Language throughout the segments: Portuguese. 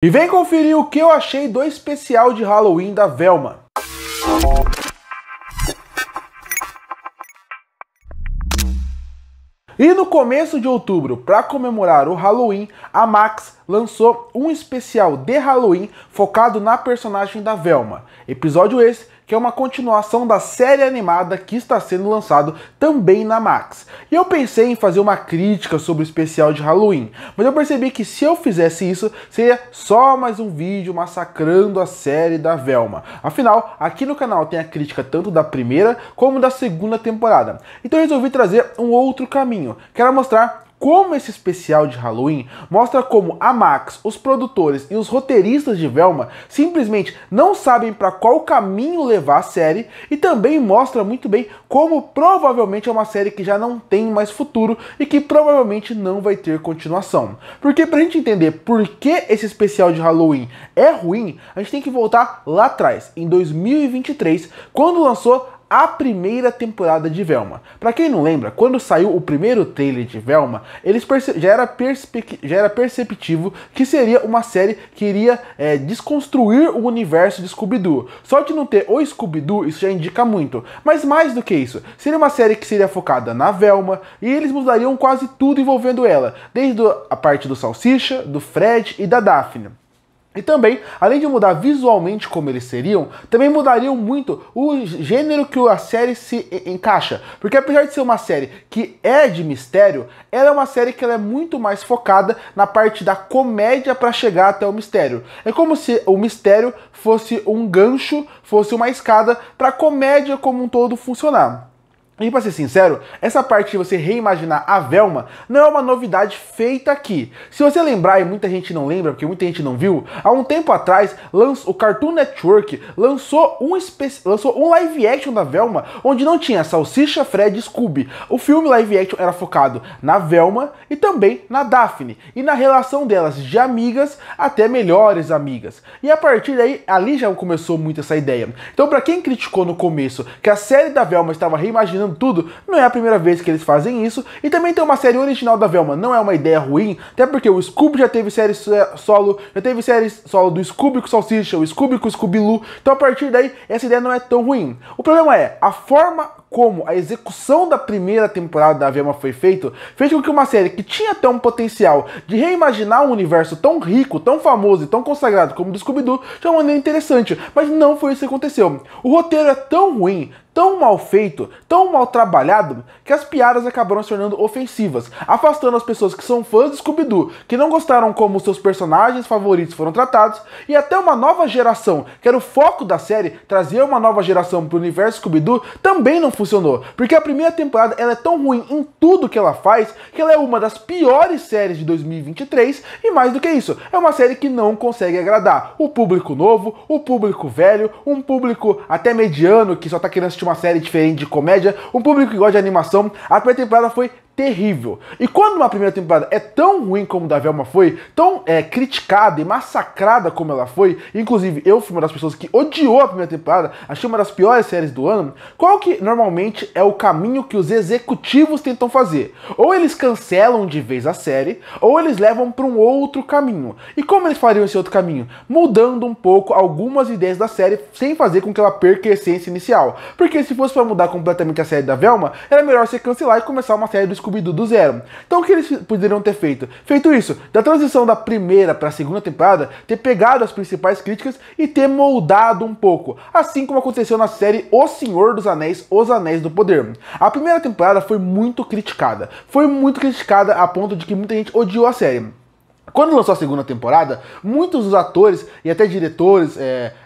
E vem conferir o que eu achei do especial de Halloween da Velma. E no começo de outubro, para comemorar o Halloween, a Max lançou um especial de Halloween focado na personagem da Velma. Episódio esse que é uma continuação da série animada que está sendo lançado também na Max. E eu pensei em fazer uma crítica sobre o especial de Halloween, mas eu percebi que se eu fizesse isso, seria só mais um vídeo massacrando a série da Velma. Afinal, aqui no canal tem a crítica tanto da primeira como da segunda temporada. Então eu resolvi trazer um outro caminho. Quero mostrar como esse especial de Halloween mostra como a Max, os produtores e os roteiristas de Velma simplesmente não sabem para qual caminho levar a série, e também mostra muito bem como provavelmente é uma série que já não tem mais futuro e que provavelmente não vai ter continuação. Porque pra gente entender por que esse especial de Halloween é ruim, a gente tem que voltar lá atrás, em 2023, quando lançou a primeira temporada de Velma. Pra quem não lembra, quando saiu o primeiro trailer de Velma, já era perceptível que seria uma série que iria desconstruir o universo de Scooby-Doo. Só de não ter o Scooby-Doo, isso já indica muito. Mas mais do que isso, seria uma série que seria focada na Velma, e eles mudariam quase tudo envolvendo ela, desde a parte do Salsicha, do Fred e da Daphne. E também, além de mudar visualmente como eles seriam, também mudariam muito o gênero que a série se encaixa. Porque apesar de ser uma série que é de mistério, ela é uma série que ela é muito mais focada na parte da comédia para chegar até o mistério. É como se o mistério fosse um gancho, fosse uma escada para a comédia como um todo funcionar. E pra ser sincero, essa parte de você reimaginar a Velma não é uma novidade feita aqui. Se você lembrar, e muita gente não lembra, porque muita gente não viu, há um tempo atrás, o Cartoon Network lançou um live action da Velma, onde não tinha Salsicha, Fred e Scooby. O filme live action era focado na Velma e também na Daphne, e na relação delas de amigas até melhores amigas. E a partir daí, ali já começou muito essa ideia. Então pra quem criticou no começo que a série da Velma estava reimaginando tudo, não é a primeira vez que eles fazem isso. E também tem uma série original da Velma, não é uma ideia ruim, até porque o Scooby já teve série solo, do Scooby com o Salsicha, o Scooby com o Scooby-Loo, então a partir daí essa ideia não é tão ruim. O problema é a forma como a execução da primeira temporada da Velma foi feita, fez com que uma série que tinha até um potencial de reimaginar um universo tão rico, tão famoso e tão consagrado como o do Scooby-Doo de uma maneira interessante, mas não foi isso que aconteceu. O roteiro é tão ruim, tão mal feito, tão mal trabalhado, que as piadas acabaram se tornando ofensivas, afastando as pessoas que são fãs de Scooby-Doo, que não gostaram como seus personagens favoritos foram tratados, e até uma nova geração, que era o foco da série, trazer uma nova geração para o universo Scooby-Doo, também não funcionou, porque a primeira temporada ela é tão ruim em tudo que ela faz, que ela é uma das piores séries de 2023, e mais do que isso, é uma série que não consegue agradar o público novo, o público velho, um público até mediano, que só tá querendo assistir uma série diferente de comédia, um público que gosta de animação. A primeira temporada foi terrível. E quando uma primeira temporada é tão ruim como a da Velma foi, tão criticada e massacrada como ela foi, inclusive eu fui uma das pessoas que odiou a primeira temporada, achei uma das piores séries do ano, qual que normalmente é o caminho que os executivos tentam fazer? Ou eles cancelam de vez a série, ou eles levam para um outro caminho. E como eles fariam esse outro caminho? Mudando um pouco algumas ideias da série, sem fazer com que ela perca a essência inicial. Porque se fosse para mudar completamente a série da Velma, era melhor você cancelar e começar uma série do Scooby-Doo do zero. Então o que eles poderiam ter feito? Feito isso, da transição da primeira para a segunda temporada, ter pegado as principais críticas e ter moldado um pouco, assim como aconteceu na série O Senhor dos Anéis, Os Anéis do Poder. A primeira temporada foi muito criticada a ponto de que muita gente odiou a série. Quando lançou a segunda temporada, muitos dos atores e até diretores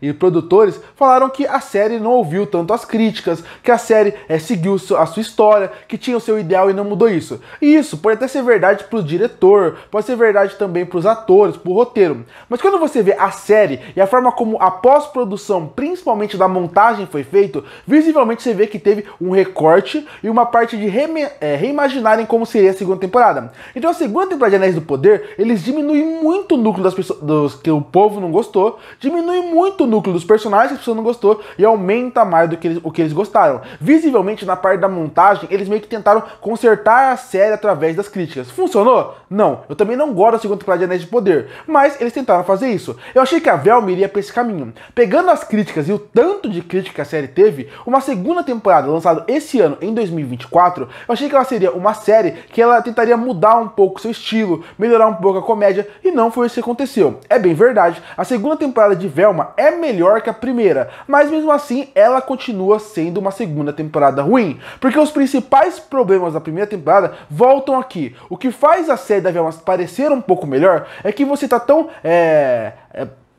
e produtores falaram que a série não ouviu tanto as críticas, que a série seguiu a sua história, que tinha o seu ideal e não mudou isso. E isso pode até ser verdade pro diretor, pode ser verdade também pros atores, pro roteiro. Mas quando você vê a série e a forma como a pós-produção, principalmente da montagem, foi feito, visivelmente você vê que teve um recorte e uma parte de reimaginarem como seria a segunda temporada. Então a segunda temporada de Anéis do Poder, eles diminui muito o núcleo das pessoas que o povo não gostou, diminui muito o núcleo dos personagens que as pessoas não gostou e aumenta mais do que o que eles gostaram. Visivelmente, na parte da montagem, eles meio que tentaram consertar a série através das críticas. Funcionou? Não. Eu também não gosto da segunda temporada de Anéis de Poder, mas eles tentaram fazer isso. Eu achei que a Velma iria pra esse caminho. Pegando as críticas e o tanto de crítica que a série teve, uma segunda temporada lançada esse ano, em 2024, eu achei que ela seria uma série que ela tentaria mudar um pouco seu estilo, melhorar um pouco a comédia, e não foi isso que aconteceu. É bem verdade, a segunda temporada de Velma é melhor que a primeira, mas mesmo assim ela continua sendo uma segunda temporada ruim, porque os principais problemas da primeira temporada voltam aqui. O que faz a série da Velma parecer um pouco melhor é que você tá tão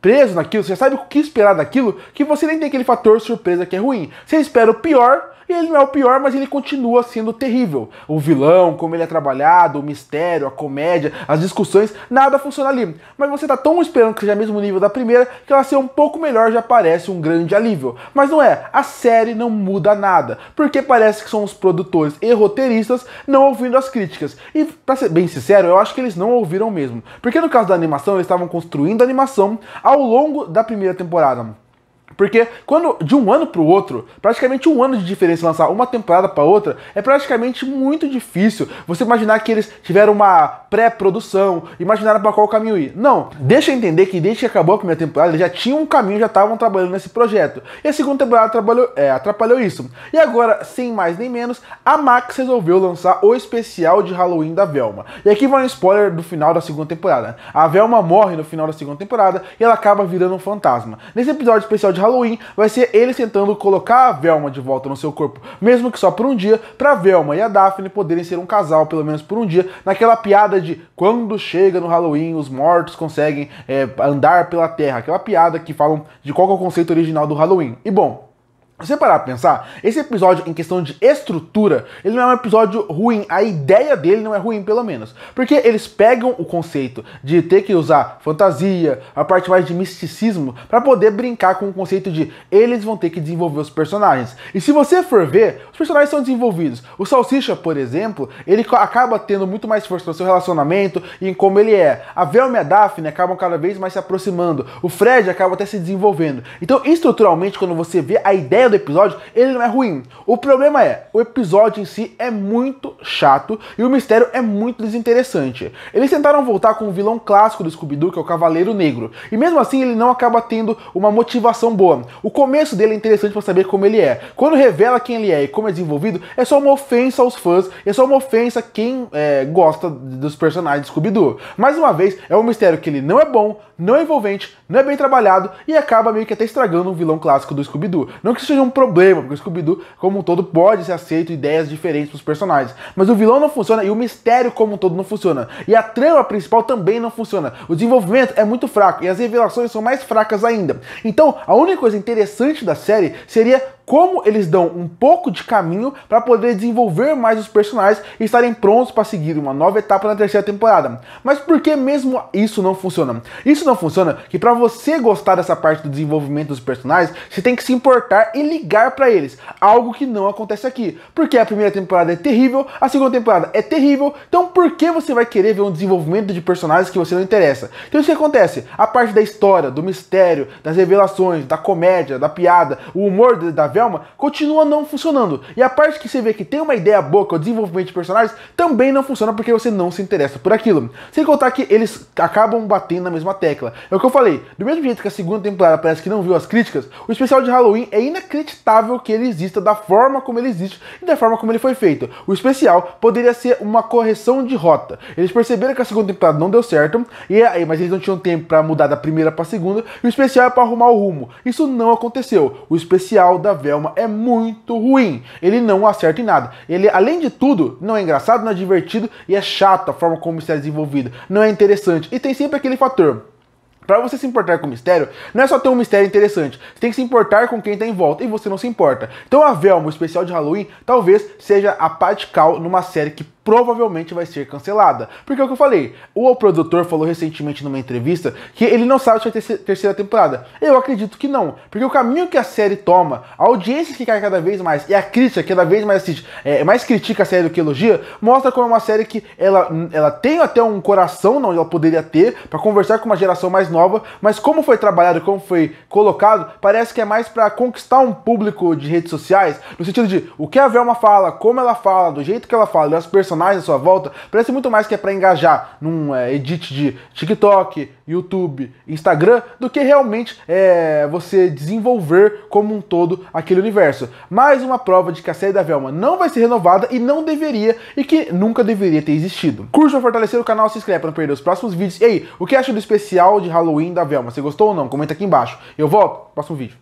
preso naquilo, você já sabe o que esperar daquilo, que você nem tem aquele fator surpresa que é ruim. Você espera o pior, e ele não é o pior, mas ele continua sendo terrível. O vilão, como ele é trabalhado, o mistério, a comédia, as discussões, nada funciona ali. Mas você tá tão esperando que seja o mesmo nível da primeira, que ela ser um pouco melhor já parece um grande alívio. Mas não é, a série não muda nada, porque parece que são os produtores e roteiristas não ouvindo as críticas. E pra ser bem sincero, eu acho que eles não ouviram mesmo. Porque no caso da animação, eles estavam construindo a animação ao longo da primeira temporada. Porque quando de um ano para o outro, praticamente um ano de diferença lançar uma temporada para outra, é praticamente muito difícil você imaginar que eles tiveram uma pré-produção, imaginaram para qual caminho ir. Não, deixa eu entender que desde que acabou a primeira temporada, eles já tinham um caminho, já estavam trabalhando nesse projeto. E a segunda temporada atrapalhou isso. E agora, sem mais nem menos, a Max resolveu lançar o especial de Halloween da Velma. E aqui vai um spoiler do final da segunda temporada. A Velma morre no final da segunda temporada e ela acaba virando um fantasma. Nesse episódio especial de Halloween, vai ser eles tentando colocar a Velma de volta no seu corpo, mesmo que só por um dia, pra Velma e a Daphne poderem ser um casal, pelo menos por um dia, naquela piada de quando chega no Halloween, os mortos conseguem andar pela terra, aquela piada que falam de qual é o conceito original do Halloween. E bom, se você parar pra pensar, esse episódio em questão de estrutura, ele não é um episódio ruim, a ideia dele não é ruim pelo menos, porque eles pegam o conceito de ter que usar fantasia, a parte mais de misticismo, pra poder brincar com o conceito de eles vão ter que desenvolver os personagens. E se você for ver, os personagens são desenvolvidos. O Salsicha, por exemplo, ele acaba tendo muito mais força no seu relacionamento e em como ele é. A Velma e a Daphne acabam cada vez mais se aproximando. O Fred acaba até se desenvolvendo. Então, estruturalmente, quando você vê a ideia do episódio, ele não é ruim. O problema é, o episódio em si é muito chato e o mistério é muito desinteressante. Eles tentaram voltar com o vilão clássico do Scooby-Doo, que é o Cavaleiro Negro, e mesmo assim ele não acaba tendo uma motivação boa. O começo dele é interessante para saber como ele é. Quando revela quem ele é e como é desenvolvido, é só uma ofensa aos fãs, é só uma ofensa a quem gosta dos personagens de Scooby-Doo. Mais uma vez, é um mistério que ele não é bom, não é envolvente, não é bem trabalhado e acaba meio que até estragando um vilão clássico do Scooby-Doo. Não que seja um problema, porque o Scooby-Doo, como um todo, pode ser aceito ideias diferentes dos personagens. Mas o vilão não funciona e o mistério como um todo não funciona. E a trama principal também não funciona. O desenvolvimento é muito fraco e as revelações são mais fracas ainda. Então, a única coisa interessante da série seria como eles dão um pouco de caminho para poder desenvolver mais os personagens e estarem prontos para seguir uma nova etapa na terceira temporada. Mas por que mesmo isso não funciona? Isso não funciona que para você gostar dessa parte do desenvolvimento dos personagens, você tem que se importar e ligar para eles. Algo que não acontece aqui. Porque a primeira temporada é terrível, a segunda temporada é terrível, então por que você vai querer ver um desenvolvimento de personagens que você não interessa? Então isso que acontece, a parte da história, do mistério, das revelações, da comédia, da piada, o humor da Velma continua não funcionando. E a parte que você vê que tem uma ideia boa, que é o desenvolvimento de personagens, também não funciona porque você não se interessa por aquilo. Sem contar que eles acabam batendo na mesma tecla. É o que eu falei, do mesmo jeito que a segunda temporada parece que não viu as críticas, o especial de Halloween é inacreditável que ele exista da forma como ele existe e da forma como ele foi feito. O especial poderia ser uma correção de rota. Eles perceberam que a segunda temporada não deu certo, mas eles não tinham tempo para mudar da primeira para a segunda, e o especial é para arrumar o rumo. Isso não aconteceu. O especial da Velma é muito ruim. Ele não acerta em nada. Ele, além de tudo, não é engraçado, não é divertido e é chato a forma como o mistério é desenvolvido. Não é interessante. E tem sempre aquele fator. Pra você se importar com o mistério, não é só ter um mistério interessante, você tem que se importar com quem tá em volta, e você não se importa. Então a Velma, o especial de Halloween, talvez seja a pá de cal numa série que provavelmente vai ser cancelada. Porque é o que eu falei, o produtor falou recentemente numa entrevista que ele não sabe se vai ter terceira temporada. Eu acredito que não, porque o caminho que a série toma, a audiência que cai cada vez mais e a crítica que cada vez mais assiste, mais critica a série do que elogia, mostra como é uma série que ela tem até um coração onde ela poderia ter para conversar com uma geração mais nova, mas como foi trabalhado, como foi colocado, parece que é mais para conquistar um público de redes sociais, no sentido de o que a Velma fala, como ela fala, do jeito que ela fala, das personagens à sua volta, parece muito mais que é para engajar num edit de TikTok, YouTube, Instagram, do que realmente você desenvolver como um todo aquele universo. Mais uma prova de que a série da Velma não vai ser renovada e não deveria, e que nunca deveria ter existido. Curte para fortalecer o canal, se inscreve para não perder os próximos vídeos. E aí, o que acha do especial de Halloween da Velma? Você gostou ou não? Comenta aqui embaixo. Eu volto no próximo vídeo.